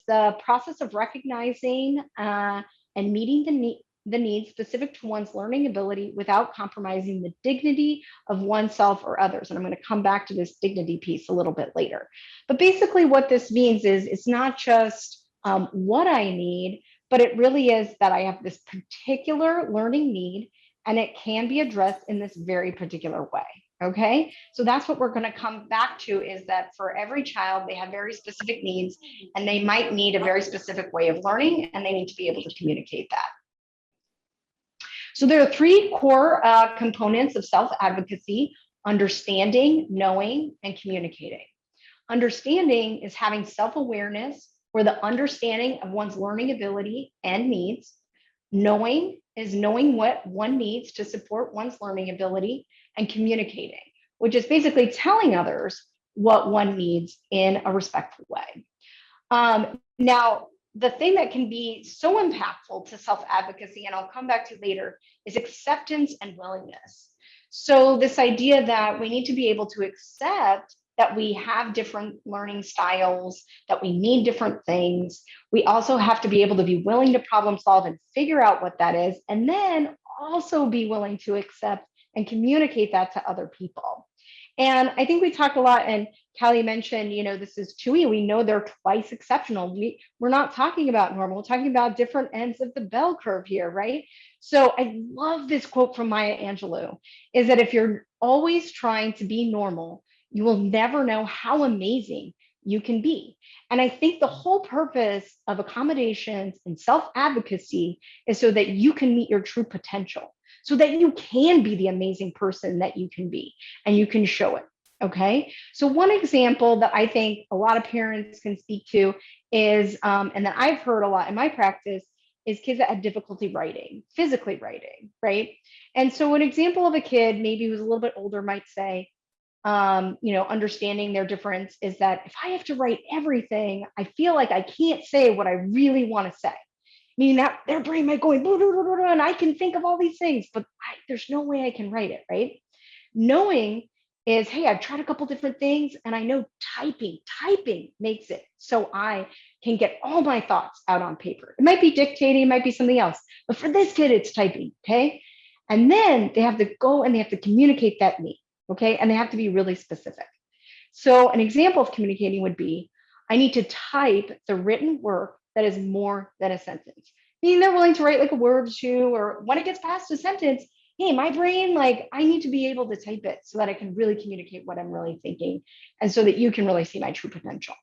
the process of recognizing and meeting the needs specific to one's learning ability without compromising the dignity of oneself or others. And I'm going to come back to this dignity piece a little bit later. But basically what this means is it's not just what I need, but it really is that I have this particular learning need and it can be addressed in this very particular way. Okay, so that's what we're going to come back to, is that for every child, they have very specific needs and they might need a very specific way of learning, and they need to be able to communicate that. So there are three core components of self-advocacy: understanding, knowing, and communicating. Understanding is having self-awareness or the understanding of one's learning ability and needs. Knowing is knowing what one needs to support one's learning ability, and communicating, which is basically telling others what one needs in a respectful way. Now, the thing that can be so impactful to self-advocacy, and I'll come back to later, is acceptance and willingness. So this idea that we need to be able to accept that we have different learning styles, that we need different things. We also have to be able to be willing to problem solve and figure out what that is, and then also be willing to accept and communicate that to other people. And I think we talked a lot, and Callie mentioned, this is 2E. We know they're twice exceptional. We're not talking about normal, we're talking about different ends of the bell curve here, right? So I love this quote from Maya Angelou, is that if you're always trying to be normal, you will never know how amazing you can be. And I think the whole purpose of accommodations and self-advocacy is so that you can meet your true potential, so that you can be the amazing person that you can be, and you can show it. Okay. So one example that I think a lot of parents can speak to is, and that I've heard a lot in my practice, is kids that have difficulty writing, physically writing, right? And so an example of a kid, maybe who's a little bit older, might say, understanding their difference is that if I have to write everything, I feel like I can't say what I really want to say. Meaning that their brain might go, and I can think of all these things, but there's no way I can write it, right? Knowing is, hey, I've tried a couple different things, and I know typing makes it so I can get all my thoughts out on paper. It might be dictating, it might be something else, but for this kid, it's typing, okay? And then they have to go and they have to communicate that need, okay? And they have to be really specific. So an example of communicating would be, I need to type the written work that is more than a sentence. Meaning they're willing to write like a word or two, or when it gets past a sentence, hey, my brain, I need to be able to type it so that I can really communicate what I'm really thinking, and so that you can really see my true potential.